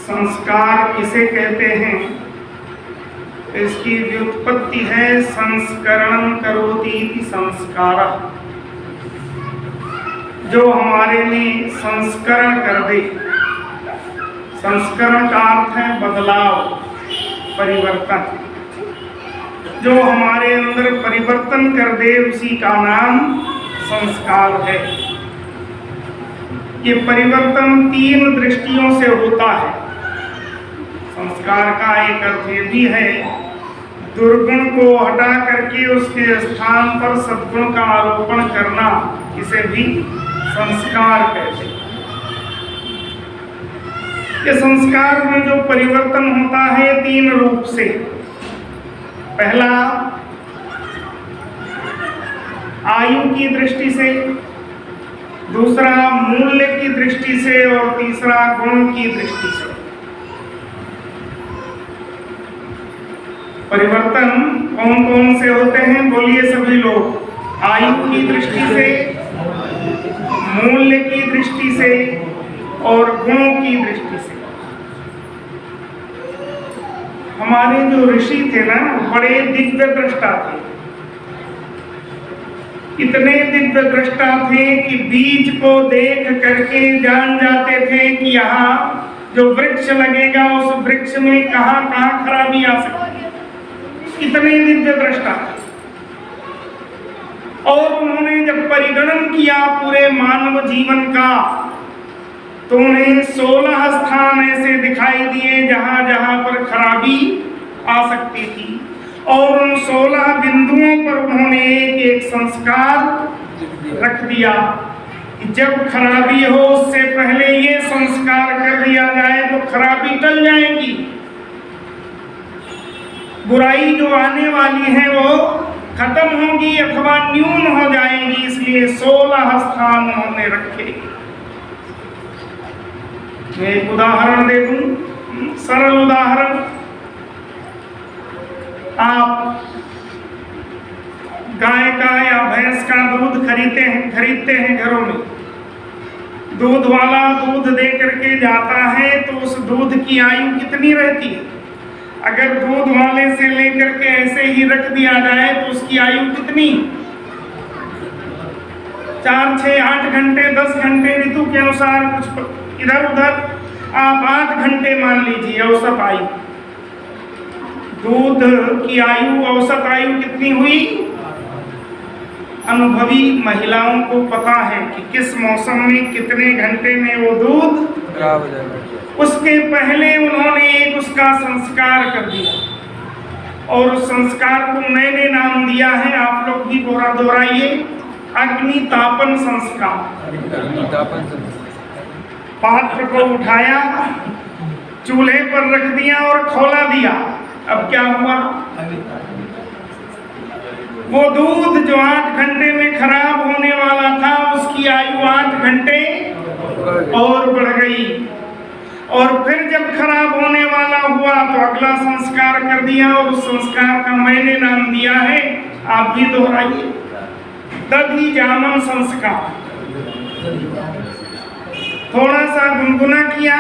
संस्कार किसे कहते हैं? इसकी व्युत्पत्ति है संस्करणं करोति इति संस्कारः, जो हमारे में संस्करण कर दे। संस्करण का अर्थ है बदलाव, परिवर्तन। जो हमारे अंदर परिवर्तन कर दे उसी का नाम संस्कार है। ये परिवर्तन 3 दृष्टियों से होता है। संस्कार का एक अर्थ ये भी है, दुर्गुण को हटा करके उसके स्थान पर सद्गुण का आरोपण करना, इसे भी संस्कार कहते हैं। ये संस्कार में जो परिवर्तन होता है 3 रूप से। पहला आयु की दृष्टि से, दूसरा मूल्य की दृष्टि से और तीसरा गुण की दृष्टि से। परिवर्तन कौन कौन से होते हैं बोलिए सभी लोग? आयु की दृष्टि से, मूल्य की दृष्टि से और गुणों की दृष्टि से। हमारे जो ऋषि थे ना, बड़े दिव्य दृष्टा थे। इतने दिव्य दृष्टा थे कि बीज को देख करके जान जाते थे कि यहाँ जो वृक्ष लगेगा उस वृक्ष में कहाँ कहाँ खराबी आ सकती है। इतने दिव्य दृष्टा थे। और उन्होंने जब परिगणन किया पूरे मानव जीवन का, तो उन्हें 16 स्थान ऐसे दिखाई दिए जहां जहां पर खराबी आ सकती थी। और उन 16 बिंदुओं पर उन्होंने एक एक संस्कार रख दिया कि जब खराबी हो उससे पहले ये संस्कार कर दिया जाए तो खराबी टल जाएगी। बुराई जो आने वाली है वो खत्म होगी अथवा न्यून हो जाएगी, इसलिए 16 स्थान उन्होंने रखे। मैं एक उदाहरण दे दूं, सरल उदाहरण। आप गाय का या भैंस का दूध खरीदते हैं घरों में। दूध वाला दूध दे करके जाता है तो उस दूध की आयु कितनी रहती है? अगर दूध वाले से लेकर के ऐसे ही रख दिया जाए तो उसकी आयु कितनी? 4, 6, 8 घंटे, 10 घंटे, ऋतु के अनुसार कुछ इधर उधर, आप 8 घंटे मान लीजिए औसत आयु। दूध की आयु, औसत आयु कितनी हुई? अनुभवी महिलाओं को पता है कि किस मौसम में कितने घंटे में वो दूध खराब हो जाएगा। उसके पहले उन्होंने एक उसका संस्कार कर दिया और उस संस्कार को मैंने नाम दिया है, आप लोग भी दोहराइए, अग्नितापन संस्कार। पात्र को उठाया, चूल्हे पर रख दिया और खौला दिया। अब क्या हुआ? वो दूध जो 8 घंटे में खराब होने वाला था उसकी आयु 8 घंटे और बढ़ गई। और फिर जब खराब होने वाला हुआ तो अगला संस्कार कर दिया और उस संस्कार का मैंने नाम दिया है, आप भी दोहराइए, दधिजामन संस्कार। थोड़ा सा गुनगुना किया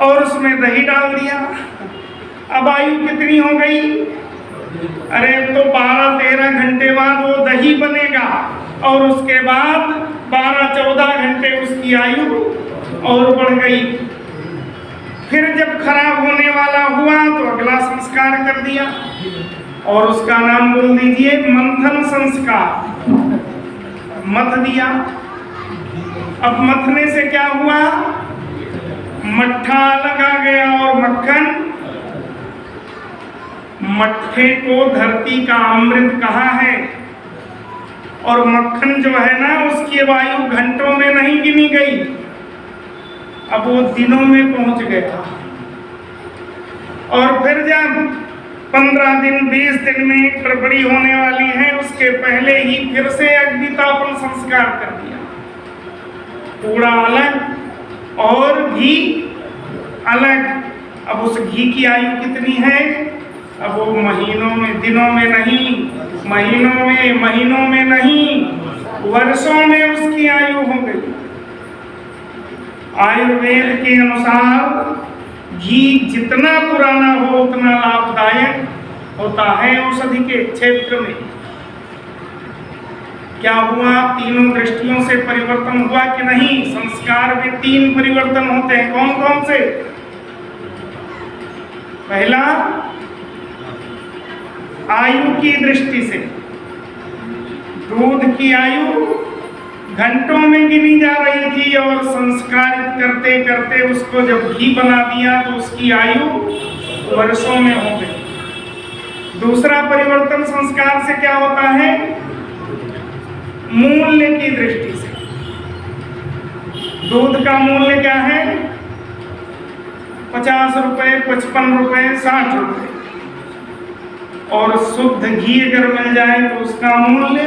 और उसमें दही डाल दिया। अब आयु कितनी हो गई? अरे तो 12-13 घंटे बाद वो दही बनेगा और उसके बाद 12-14 घंटे उसकी आयु और बढ़ गई। फिर जब खराब होने वाला हुआ तो अगला संस्कार कर दिया और उसका नाम बोल दीजिए मंथन संस्कार। मथ दिया। अब मथने से क्या हुआ? मट्ठा लगा गया और मक्खन। मट्ठे को धरती का अमृत कहा है और मक्खन जो है ना उसकी वायु घंटों में नहीं गिनी गई, अब वो दिनों में पहुंच गया। और फिर जब 15 दिन 20 दिन में गड़बड़ी होने वाली है उसके पहले ही फिर से अग्नितापन संस्कार कर दिया। कूड़ा अलग और घी अलग। अब उस घी की आयु कितनी है? अब वो महीनों में, दिनों में नहीं, महीनों में नहीं, वर्षों में उसकी आयु हो गई। आयुर्वेद के अनुसार घी जितना पुराना हो उतना लाभदायक होता है औषधि के क्षेत्र में। क्या हुआ? तीनों दृष्टियों से परिवर्तन हुआ कि नहीं? संस्कार में 3 परिवर्तन होते हैं। कौन कौन से? पहला, आयु की दृष्टि से। दूध की आयु घंटों में गिनी जा रही थी और संस्कारित करते करते उसको जब घी बना दिया तो उसकी आयु वर्षों में हो गई। दूसरा परिवर्तन संस्कार से क्या होता है? मूल्य की दृष्टि से। दूध का मूल्य क्या है? 50 रुपए, 55 रुपए, 60 रुपए। और शुद्ध घी अगर मिल जाए तो उसका मूल्य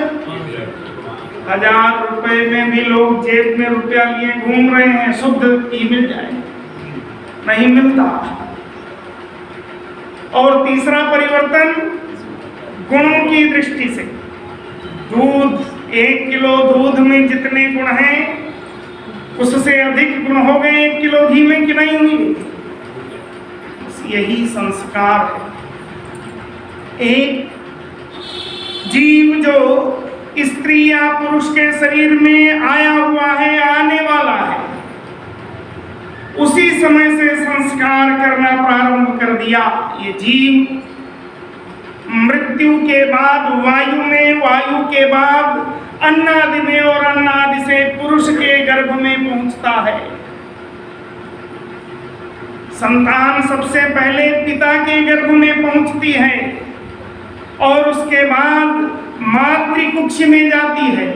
1000 रुपए में भी लोग जेब में रुपया लिए घूम रहे हैं। शुद्ध घी मिल जाए, नहीं मिलता। और तीसरा परिवर्तन गुणों की दृष्टि से। दूध, 1 किलो दूध में जितने गुण हैं उससे अधिक गुण हो गए 1 किलो घी में कि नहीं हुई? यही संस्कार है। एक जीव जो स्त्री या पुरुष के शरीर में आया हुआ है, आने वाला है, उसी समय से संस्कार करना प्रारंभ कर दिया। ये जीव मृत्यु के बाद वायु में, वायु के बाद अन्नादि में और अन्नादि से पुरुष के गर्भ में पहुंचता है। संतान सबसे पहले पिता के गर्भ में पहुंचती है और उसके बाद मातृकुक्ष में जाती है।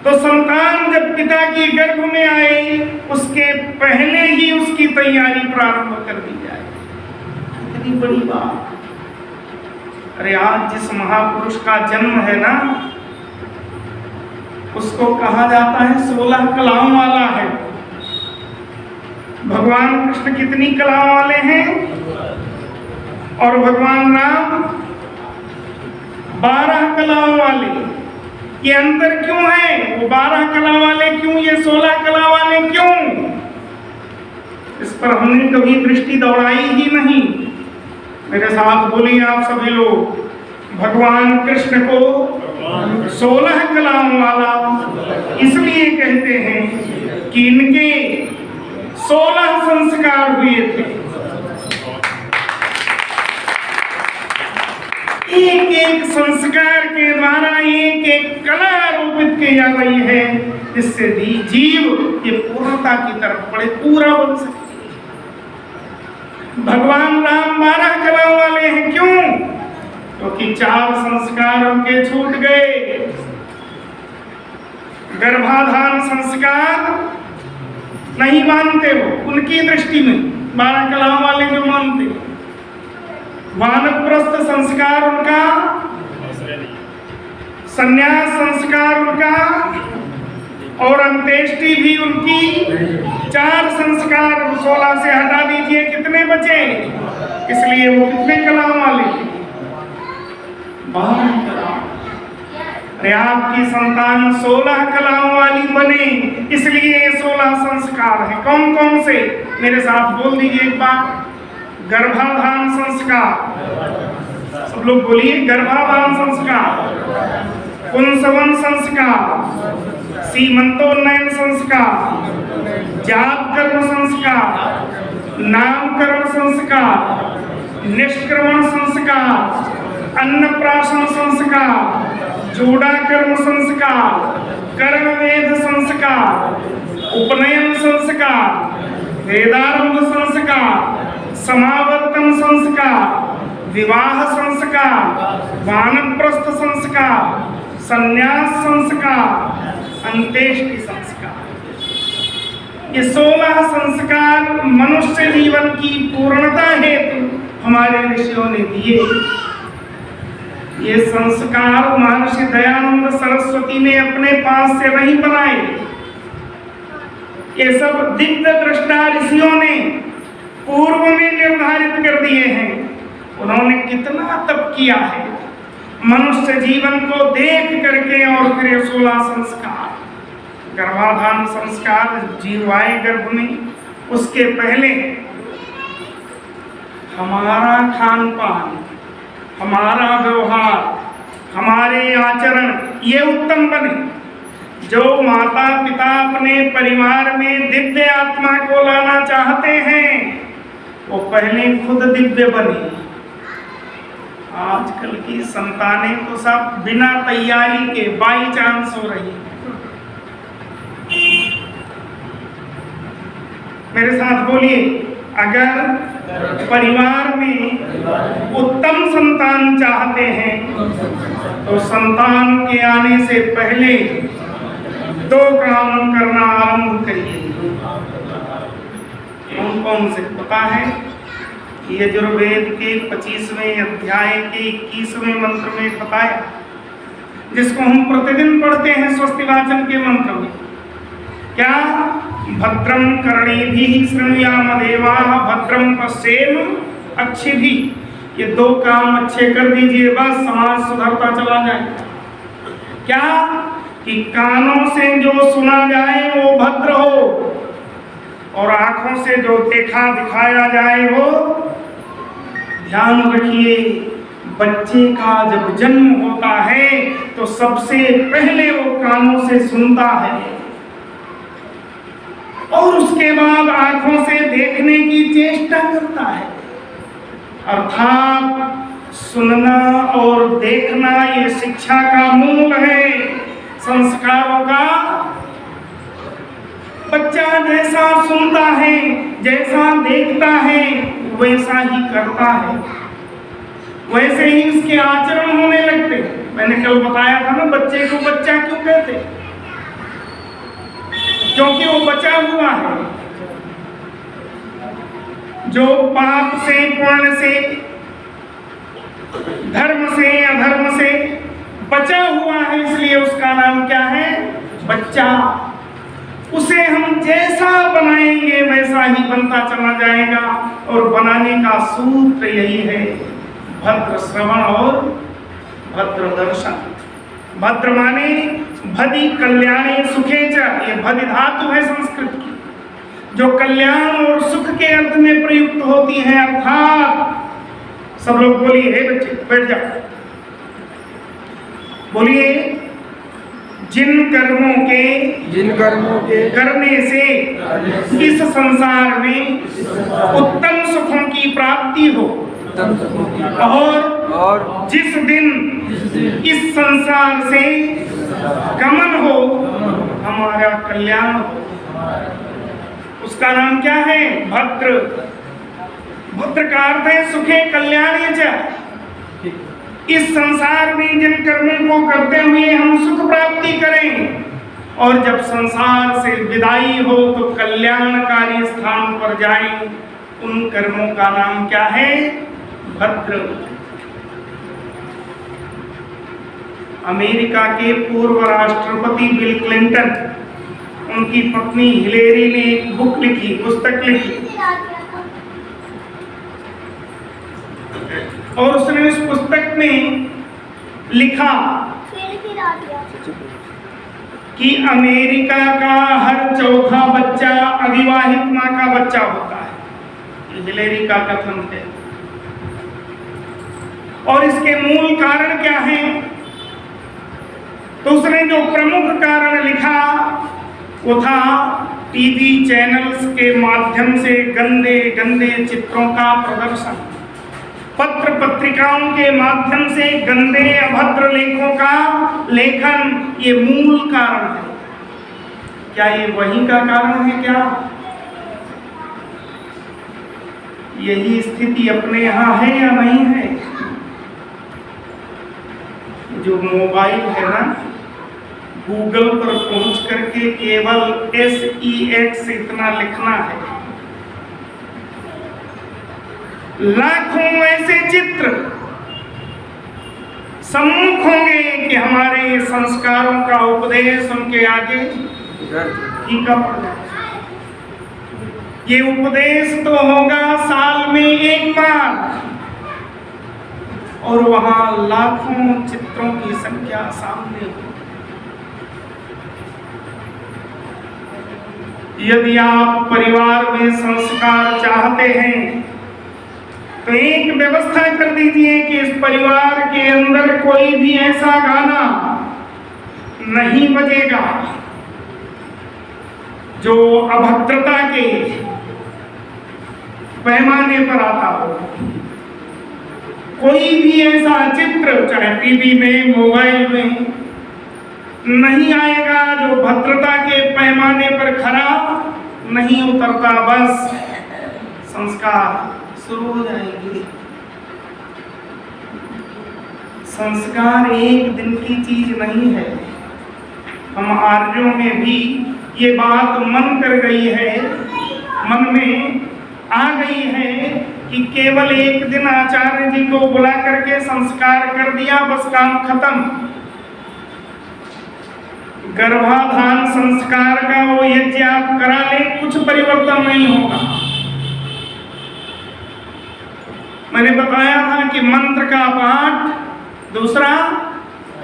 तो संतान जब पिता की गर्भ में आए उसके पहले ही उसकी तैयारी प्रारंभ कर दी जाए। कितनी बड़ी बात। अरे आज जिस महापुरुष का जन्म है ना, उसको कहा जाता है 16 कलाओं वाला है। भगवान कृष्ण कितनी कलाओं वाले हैं? और भगवान राम 12 कलाओं वाले। ये अंतर क्यों है? वो 12 कला वाले क्यों, ये 16 कला वाले क्यों? इस पर हमने कभी दृष्टि दौड़ाई ही नहीं। मेरे साथ बोलिए आप सभी लोग, भगवान कृष्ण को 16 कलाओं वाला इसलिए कहते हैं कि इनके 16 संस्कार हुए थे। एक एक संस्कार के द्वारा एक एक कला आरोपित की जा रही है, जिससे जीव ये पूर्णता की तरफ बड़े पूरा बन सके। भगवान राम 12 कला वाले हैं। क्यों? क्योंकि 4 संस्कार उनके छूट गए। गर्भाधान संस्कार नहीं मानते हो उनकी दृष्टि में, 12 कलाओं वाले जो मानते। वानप्रस्थ संस्कार उनका, संन्यास संस्कार उनका और अंत्येष्टि भी उनकी। 4 संस्कार 16 से हटा दीजिए, कितने बचे? इसलिए वो कितने कलाओं वाले? 12 कलाओं। अरे आपकी संतान 16 कलाओं वाली बने, इसलिए ये 16 संस्कार है। कौन कौन से? मेरे साथ बोल दीजिए एक बार। गर्भाधान संस्कार, सब लोग बोलिए। गर्भाधान संस्कार, पुंसवन संस्कार, सीमंतोन्नयन संस्कार, जात कर्म संस्कार, नामकरण संस्कार, निष्क्रमण संस्कार, अन्नप्राशन संस्कार, जोड़ा कर्म संस्कार, कर्मवेद संस्कार, उपनयन संस्कार, वेदारंभ संस्कार, समावर्तन संस्कार, विवाह संस्कार, वानप्रस्थ संस्कार, संन्यास संस्कार, अंत्येष्टि संस्कार। ये 16 संस्कार मनुष्य जीवन की पूर्णता हेतु हमारे ऋषियों ने दिए। ये संस्कार महर्षि दयानंद सरस्वती ने अपने पास से नहीं बनाए। ये सब दिव्य दृष्टा ऋषियों ने पूर्व में निर्धारित कर दिए हैं। उन्होंने कितना तप किया है मनुष्य जीवन को देख करके। और फिर 16 संस्कार, गर्भाधान संस्कार, जीव आए गर्भ में, उसके पहले हमारा खान पान, हमारा व्यवहार, हमारे आचरण ये उत्तम बने। जो माता पिता अपने परिवार में दिव्य आत्मा को लाना चाहते हैं वो पहले खुद दिव्य बने। आजकल की संतानें तो सब बिना तैयारी के बाई चांस हो रही है। मेरे साथ बोलिए, अगर परिवार में उत्तम संतान चाहते हैं तो संतान के आने से पहले 2 काम करना आरंभ करिए। कौन कौन से पता है? यजुर्वेद के 25वें अध्याय के 21वें मंत्र में बताया, जिसको हम प्रतिदिन पढ़ते हैं स्वस्ति वाचन के मंत्र में। क्या? भद्रम कर्णेभिः शृणुयाम देवाः भद्रम पश्येम अक्षिभिः। ये 2 काम अच्छे कर दीजिए, बस समाज सुधरता चला जाएगा। क्या? कि कानों से जो सुना जाए वो भद्र हो और आंखों से जो देखा दिखाया जाए वो। ध्यान रखिए, बच्चे का जब जन्म होता है तो सबसे पहले वो कानों से सुनता है और उसके बाद आंखों से देखने की चेष्टा करता है। अर्थात सुनना और देखना ये शिक्षा का मूल है, संस्कारों का। बच्चा जैसा सुनता है, जैसा देखता है, वैसा ही करता है, वैसे ही उसके आचरण होने लगते। मैंने कल बताया था ना, बच्चे को बच्चा क्यों कहते? क्योंकि वो बचा हुआ है। जो पाप से, पुण्य से, धर्म से, अधर्म से बचा हुआ है, इसलिए उसका नाम क्या है? बच्चा। उसे हम जैसा बनाएंगे वैसा ही बनता चला जाएगा। और बनाने का सूत्र यही है, भद्र श्रवण और भद्र दर्शन। भद्र माने भदि कल्याणे सुखे च, ये भदि धातु है संस्कृत की, जो कल्याण और सुख के अर्थ में प्रयुक्त होती है। अर्थात सब लोग बोलिए, हे बच्चे बैठ जाओ, बोलिए, जिन कर्मों के करने से इस संसार में उत्तम सुखों की प्राप्ति हो और जिस दिन इस संसार से गमन हो, हमारा कल्याण हो, उसका नाम क्या है? भद्र। भद्र का अर्थ है सुखे कल्याणे च। इस संसार में जिन कर्मों को करते हुए हम सुख प्राप्ति करें और जब संसार से विदाई हो तो कल्याणकारी स्थान पर जाएं, उन कर्मों का नाम क्या है? भद्र। अमेरिका के पूर्व राष्ट्रपति बिल क्लिंटन, उनकी पत्नी हिलेरी ने एक बुक लिखी, पुस्तक लिखी, और उसने उस पुस्तक में लिखा कि अमेरिका का हर चौथा बच्चा अविवाहित मां का बच्चा होता है। हिलेरी का कथन है। और इसके मूल कारण क्या हैं? तो उसने जो प्रमुख कारण लिखा वो था टीवी चैनल्स के माध्यम से गंदे गंदे चित्रों का प्रदर्शन, पत्र पत्रिकाओं के माध्यम से गंदे अभद्र लेखों का लेखन, ये मूल कारण है। क्या ये वही का कारण है? क्या यही स्थिति अपने यहाँ है या नहीं है? जो मोबाइल है ना, गूगल पर पहुंच करके केवल SEX इतना लिखना है, लाखों ऐसे चित्र सम्मुख होंगे कि हमारे संस्कारों का उपदेश उनके आगे फीका पड़ जाए। ये उपदेश तो होगा साल में एक बार और वहां लाखों चित्रों की संख्या सामने हो। यदि आप परिवार में संस्कार चाहते हैं तो एक व्यवस्था कर दीजिए कि इस परिवार के अंदर कोई भी ऐसा गाना नहीं बजेगा जो अभद्रता के पैमाने पर आता हो। कोई भी ऐसा चित्र चाहे टीवी में, मोबाइल में नहीं आएगा जो भद्रता के पैमाने पर खरा नहीं उतरता। बस संस्कार शुरू हो जाएगी। संस्कार एक दिन की चीज नहीं है। हम आर्यों में भी ये बात मन कर गई है, मन में आ गई है कि केवल एक दिन आचार्य जी को बुला करके संस्कार कर दिया, बस काम खत्म। गर्भाधान संस्कार का वो यज्ञ आप करा ले, कुछ परिवर्तन नहीं होगा। मैंने बताया था कि मंत्र का पाठ, दूसरा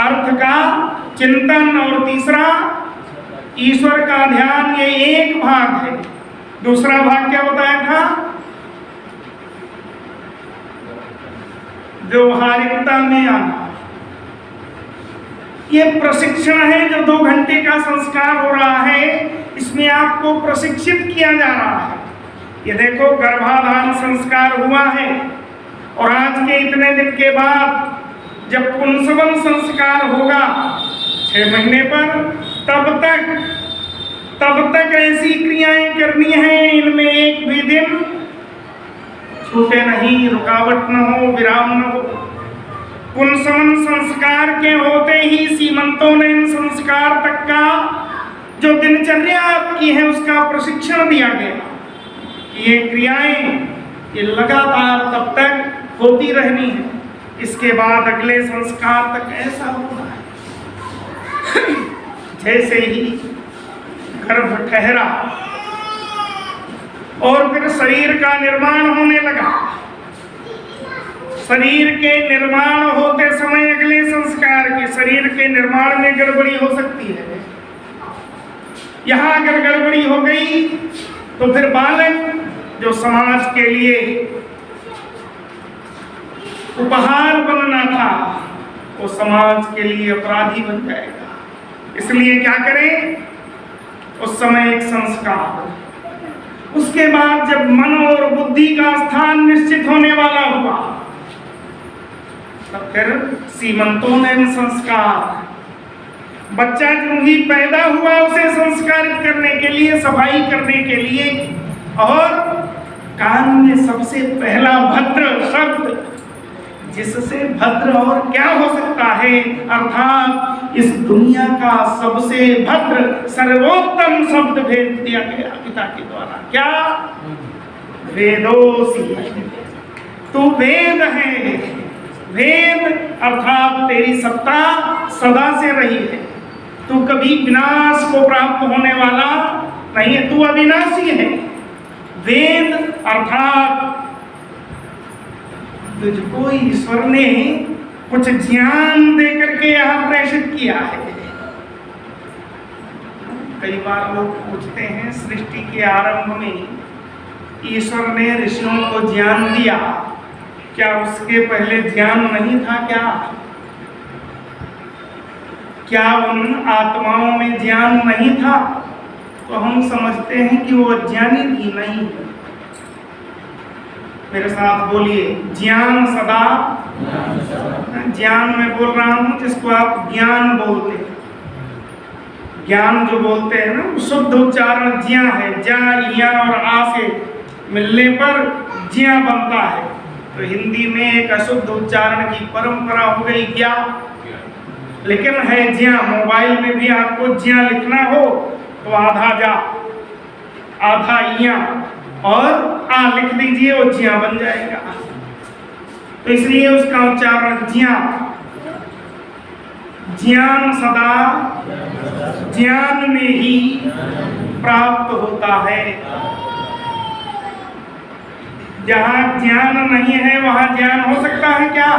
अर्थ का चिंतन और तीसरा ईश्वर का ध्यान, ये एक भाग है। दूसरा भाग क्या बताया था? व्यवहारिकता में आना। ये प्रशिक्षण है जो 2 घंटे का संस्कार हो रहा है, इसमें आपको प्रशिक्षित किया जा रहा है। ये देखो गर्भाधान संस्कार हुआ है और आज के इतने दिन के बाद जब पुंसवन संस्कार होगा 6 महीने पर, तब तक ऐसी क्रियाएं करनी है, इनमें एक भी दिन छूटे नहीं, रुकावट न हो, विराम न हो। पुंसवन संस्कार के होते ही सीमंतों ने इन संस्कार तक का जो दिनचर्या आपकी है उसका प्रशिक्षण दिया गया। ये क्रियाएं ये लगातार तब तक होती रहनी है। इसके बाद अगले संस्कार तक ऐसा होना है जैसे ही गर्भ ठहरा और फिर शरीर का निर्माण होने लगा। शरीर के निर्माण होते समय अगले संस्कार के शरीर के निर्माण में गड़बड़ी हो सकती है। यहां अगर गड़बड़ी हो गई तो फिर बालक जो समाज के लिए उपहार बनना था वो समाज के लिए अपराधी बन जाएगा। इसलिए क्या करें, उस समय एक संस्कार। उसके बाद जब मन और बुद्धि का स्थान निश्चित होने वाला हुआ तब फिर सीमंतों ने संस्कार। बच्चा जो ही पैदा हुआ उसे संस्कारित करने के लिए, सफाई करने के लिए, और कान में सबसे पहला भद्र शब्द, जिससे भद्र और क्या हो सकता है, अर्थात इस दुनिया का सबसे भद्र सर्वोत्तम शब्द भेज दिया गया पिता के द्वारा। क्या? वेदोसी, तू वेद है। वेद अर्थात तेरी सत्ता सदा से रही है, तू कभी विनाश को प्राप्त होने वाला नहीं है, तू अविनाशी है। वेद अर्थात तुझको ईश्वर ने कुछ ज्ञान देकर के यहाँ प्रेषित किया है। कई बार लोग पूछते हैं, सृष्टि के आरंभ में ईश्वर ने ऋषियों को ज्ञान दिया, क्या उसके पहले ज्ञान नहीं था? क्या उन आत्माओं में ज्ञान नहीं था? तो हम समझते हैं कि वो अज्ञानी थी। नहीं, मेरे साथ बोलिए, ज्ञान सदा। ज्ञान में बोल रहा हूं जिसको आप ज्ञान बोलते हैं। ज्ञान जो बोलते हैं ना, शुद्ध उच्चारण ज्ञा है। जा, या और आ से मिलने पर ज्ञा बनता है। तो हिंदी में एक अशुद्ध उच्चारण की परंपरा हो गई ज्ञा, लेकिन है ज्ञा। मोबाइल में भी आपको ज्ञा लिखना हो तो आधा जा, आधा इया और आ लिख दीजिए, वो ज्ञा बन जाएगा। तो इसलिए उसका उच्चारण ज्ञा। ज्ञान सदा ज्ञान में ही प्राप्त होता है। जहां ज्ञान नहीं है वहां ज्ञान हो सकता है क्या?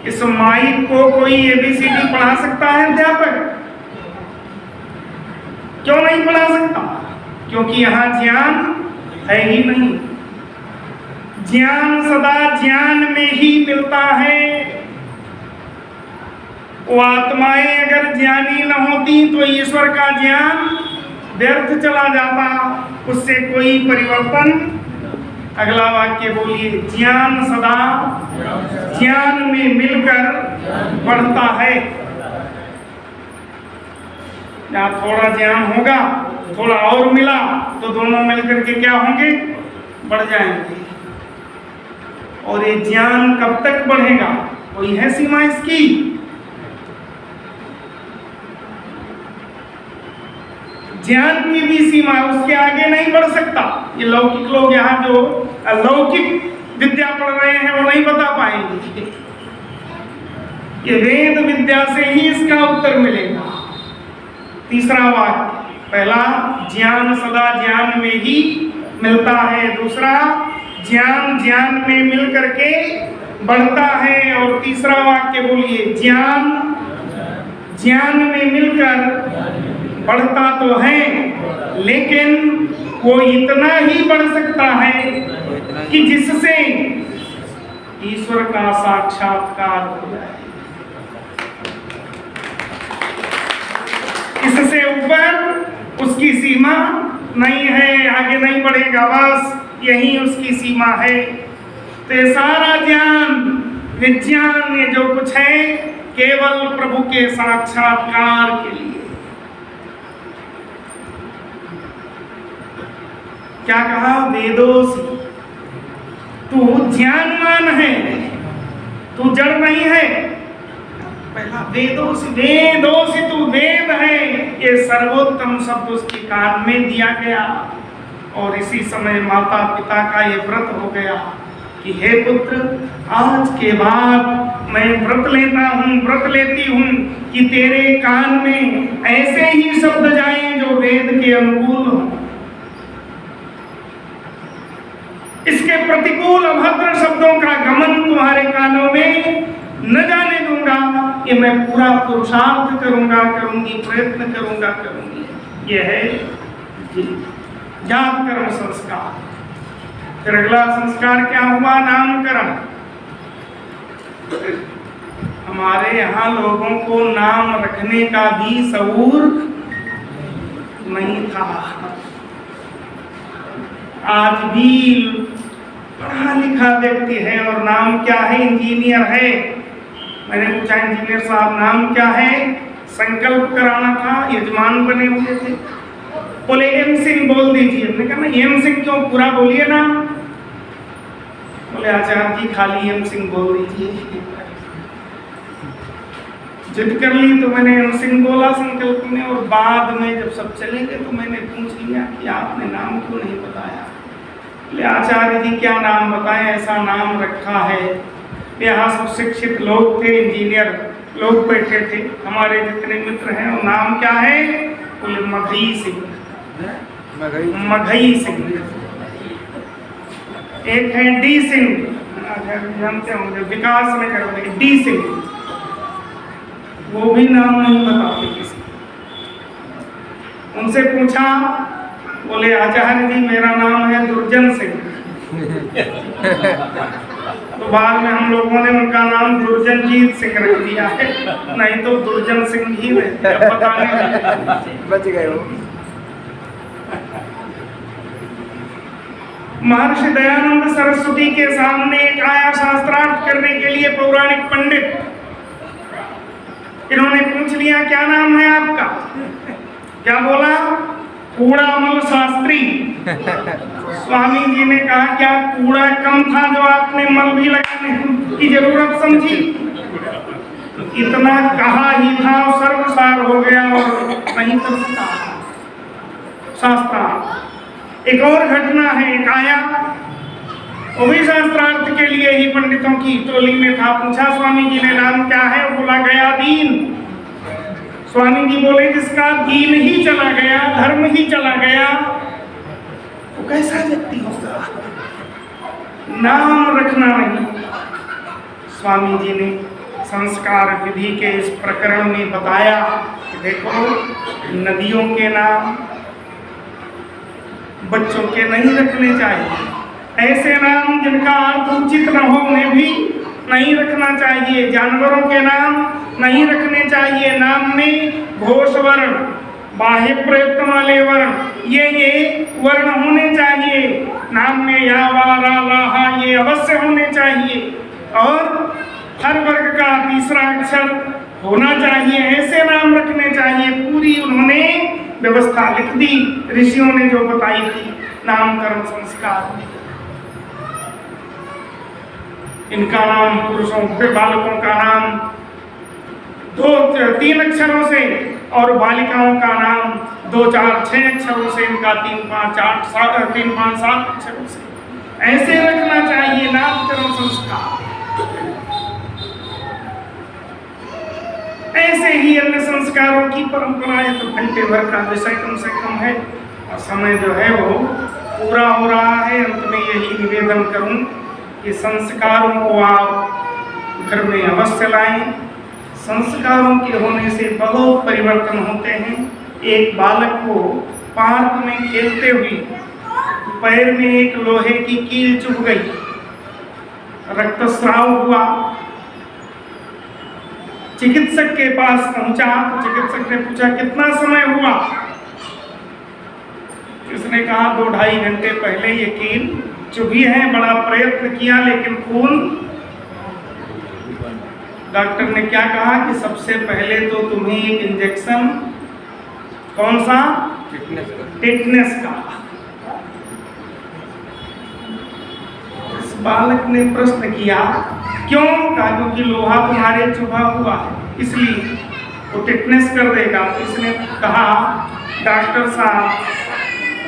इस माइक को कोई ABCD पढ़ा सकता है अध्यापक? क्यों नहीं पढ़ा सकता? क्योंकि यहाँ ज्ञान है ही नहीं। ज्ञान सदा ज्ञान में ही मिलता है। वो आत्माएं अगर ज्ञानी न होती तो ईश्वर का ज्ञान व्यर्थ चला जाता, उससे कोई परिवर्तन। अगला वाक्य बोलिए, ज्ञान सदा ज्ञान में मिलकर बढ़ता है। यहाँ थोड़ा ज्ञान होगा, थोड़ा और मिला तो दोनों मिलकर के क्या होंगे, बढ़ जाएंगे। और ये ज्ञान कब तक बढ़ेगा, कोई है सीमा इसकी? ज्ञान की भी सीमा, उसके आगे नहीं बढ़ सकता। ये लौकिक लोग यहाँ जो अलौकिक विद्या पढ़ रहे हैं वो नहीं बता पाएंगे। ये वेद विद्या से ही इसका उत्तर मिलेगा। तीसरा वाक्य, पहला ज्ञान सदा ज्ञान में ही मिलता है, दूसरा ज्ञान ज्ञान में मिल करके बढ़ता है, और तीसरा वाक्य बोलिए, ज्ञान ज्ञान में मिलकर बढ़ता तो है, लेकिन वो इतना ही बढ़ सकता है कि जिससे ईश्वर का साक्षात्कार हो जाए। इससे ऊपर उसकी सीमा नहीं है, आगे नहीं बढ़ेगा, बस यही उसकी सीमा है। तो ये सारा ज्ञान विज्ञान ये जो कुछ है केवल प्रभु के साक्षात्कार के लिए। क्या कहा, वेदोसी, तू ज्ञानवान है, तू जड़ नहीं है। पहला वेदोसी, वेदोसी तू वेद है, ये सर्वोत्तम शब्द उसके कान में दिया गया। और इसी समय माता पिता का ये व्रत हो गया कि हे पुत्र, आज के बाद मैं व्रत लेता हूँ, व्रत लेती हूँ कि तेरे कान में ऐसे ही शब्द जाएं जो वेद के अनुकूल हों। इसके प्रतिकूल अभद्र शब्दों का गमन तुम्हारे कानों में न जाने दूंगा। ये मैं पूरा पुरुषार्थ करूंगा, करूंगी, प्रयत्न करूंगा, करूंगी। ये है जात कर्म संस्कार। फिर अगला संस्कार क्या हुआ, नामकरण। हमारे यहाँ लोगों को नाम रखने का भी शऊर नहीं था। आज भी पढ़ा लिखा व्यक्ति है और नाम क्या है, इंजीनियर है। मैंने पूछा, इंजीनियर साहब नाम क्या है? संकल्प कराना था, यजमान बने हुए थे। बोले एम सिंह बोल दीजिए। हमने कहा ना एम सिंह क्यों, पूरा बोलिए ना। बोले आचार्य जी खाली एम सिंह बोल दीजिए। जिद कर ली तो मैंने एम सिंह बोला संकल्प में, और बाद में जब सब चले गए तो मैंने पूछ लिया कि आपने नाम क्यों नहीं बताया। बोले आचार्य जी क्या नाम बताएं, ऐसा नाम रखा है। यहाँ सब शिक्षित लोग थे, इंजीनियर लोग बैठे थे, हमारे जितने मित्र हैं। वो नाम क्या है? बोले मघई सिंह। मघई सिंह। एक है डी सिंह, जानते होंगे, विकास नगर में डी सिंह, वो भी नाम नहीं बताते किसी। उनसे पूछा, बोले आचार्य जी मेरा नाम है दुर्जन सिंह। तो बाद में हम लोगों ने उनका नाम दुर्जनजीत सिंह रख दिया है, नहीं तो दुर्जन सिंह ही रहते, बताने बच गए हो। महर्षि दयानंद सरस्वती के सामने काया शास्त्रार्थ करने के लिए पौराणिक पंडित, इन्होंने पूछ लिया क्या नाम है आपका? क्या बोला? कूड़ामल शास्त्री। स्वामी जी ने कहा क्या कूड़ा कम था जो आपने मल भी लगाने की जरूरत समझी? इतना कहा ही था, सर्वसार हो गया और नहीं कर सका शास्त्रार्थ। एक और घटना है, एक आया, वो भी शास्त्रार्थ के लिए ही पंडितों की टोली में था। पूछा स्वामी जी ने नाम क्या है? बोला गया दीन। स्वामी जी बोले जिसका दीन ही चला गया, धर्म ही चला गया, वो कैसा व्यक्ति होगा? नाम रखना नहीं। स्वामी जी ने संस्कार विधि के इस प्रकरण में बताया कि देखो नदियों के नाम, बच्चों के नहीं रखने चाहिए। ऐसे नाम जिनका अर्थ उचित न हो उन्हें भी नहीं रखना चाहिए। जानवरों के नाम नहीं रखने चाहिए। नाम में घोष वर्ण, बाह्य प्रयुक्त वाले वर्ण, ये वर्ण होने चाहिए। नाम में या, वा, रा, ला, हा ये अवश्य होने चाहिए और हर वर्ग का तीसरा अक्षर होना चाहिए। ऐसे नाम रखने चाहिए। पूरी उन्होंने व्यवस्था लिख दी ऋषियों ने जो बताई थी नामकरण संस्कार। इनका नाम पुरुषों के बालकों का नाम 2-3 अक्षरों से और बालिकाओं का नाम 2-4-6 अक्षरों से, इनका 3-5-8-3-5-7 अक्षरों से ऐसे रखना चाहिए नामकरण संस्कार। ऐसे ही अन्य संस्कारों की परंपराएं तो घंटे भर का विषय कम से कम है और समय जो है वो पूरा हो रहा है। अंत में यही निवेदन करूं कि संस्कारों को आप घर में अवश्य लाएं। संस्कारों के होने से बहुत परिवर्तन होते हैं। एक बालक को पार्क में खेलते हुए पैर में एक लोहे की कील चुभ गई, रक्तस्राव हुआ। चिकित्सक के पास पहुंचा तो चिकित्सक ने पूछा कितना समय हुआ। उसने कहा 2-2.5 घंटे पहले ये कील चुभी है। बड़ा प्रयत्न किया लेकिन खून। डॉक्टर ने क्या कहा कि सबसे पहले तो तुम्हें एक इंजेक्शन, कौन सा, टिटनेस का। इस बालक ने प्रश्न किया क्यों? कहा क्योंकि लोहा तुम्हारे चुभा हुआ है इसलिए वो टिटनेस कर देगा। तो इसने कहा डॉक्टर साहब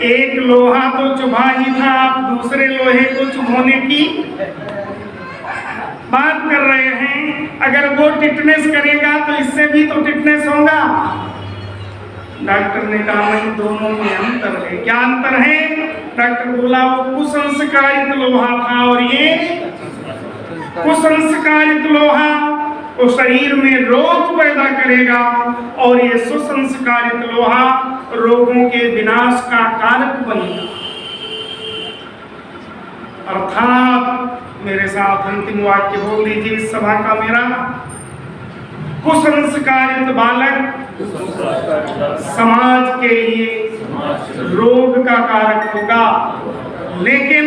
एक लोहा तो चुभा ही था, आप दूसरे लोहे को चुभोने की बात कर रहे हैं। अगर वो टिटनेस करेगा तो इससे भी तो टिटनेस होगा। डॉक्टर ने कहा नहीं, दोनों में अंतर है। क्या अंतर है? डॉक्टर बोला वो कुसंस्कारित लोहा था और ये कुसंस्कारित लोहा वो शरीर में रोग पैदा करेगा और ये सुसंस्कारित लोहा रोगों के विनाश का कारक बनेगा। अर्थात मेरे साथ अंतिम वाक्य बोल दीजिए इस सभा का मेरा। कुसंस्कारित बालक समाज के लिए रोग का कारक होगा, लेकिन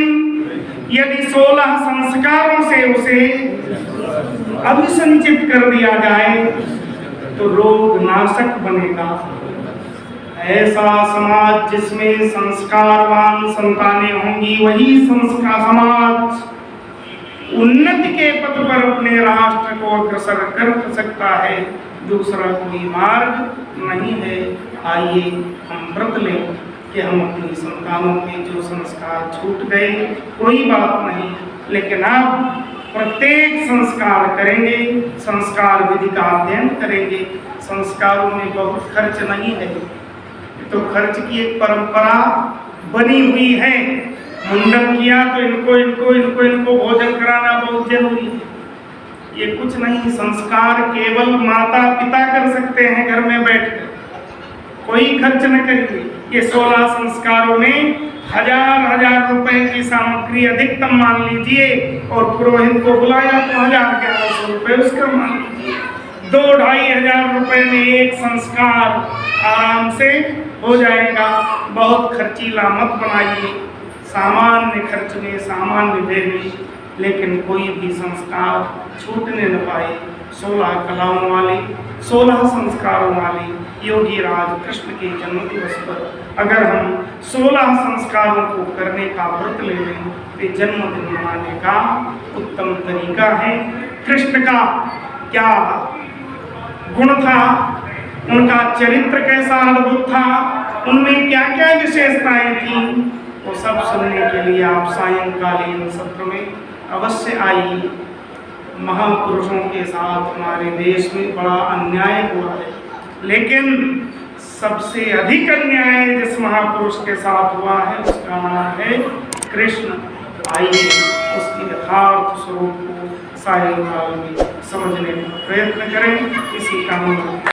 यदि 16 संस्कारों से उसे अभिसंचित कर दिया जाए तो रोग नाशक बनेगा। ऐसा समाज जिसमें संस्कारवान संतानें होंगी वही संस्कार समाज उन्नति के पथ पर अपने राष्ट्र को अग्रसर कर सकता है। दूसरा कोई मार्ग नहीं है। आइए हम व्रत लें कि हम अपनी संतानों के जो संस्कार छूट गए कोई बात नहीं, लेकिन आप प्रत्येक संस्कार करेंगे, संस्कार विधि का अध्ययन करेंगे। संस्कारों में बहुत खर्च नहीं है, तो खर्च की एक परंपरा बनी हुई है। मुंडन किया तो इनको भोजन कराना बहुत जरूरी है। ये कुछ नहीं, संस्कार केवल माता पिता कर सकते हैं घर में बैठकर, कोई खर्च न करिए। ये 16 संस्कारों में 1000 रुपए की सामग्री अधिकतम मान लीजिए और पुरोहित को बुलाया तो 1100 रुपए उसका मान लीजिए। 2-2.5 रुपए में एक संस्कार आराम से हो जाएगा। बहुत खर्चीला मत बनाइए। सामान्य खर्च में, सामान्य व्यय में, लेकिन कोई भी संस्कार छूटने न पाए। 16 कलाओं वाले, 16 संस्कारों वाले योगी राज कृष्ण के जन्म दिवस पर अगर हम 16 संस्कारों को करने का व्रत ले लें तो जन्मदिन मनाने का उत्तम तरीका है। कृष्ण का क्या गुण था, उनका चरित्र कैसा अद्भुत था, उनमें क्या क्या विशेषताएं थी, वो सब सुनने के लिए आप सायंकालीन सत्र में अवश्य आइए। महापुरुषों के साथ हमारे देश में बड़ा अन्याय हो रहा है, लेकिन सबसे अधिक अन्याय जिस महापुरुष के साथ हुआ है उसका नाम है कृष्ण। आइए उसके यथार्थ स्वरूप को सायंकाल में समझने का प्रयत्न करें। इसी कामना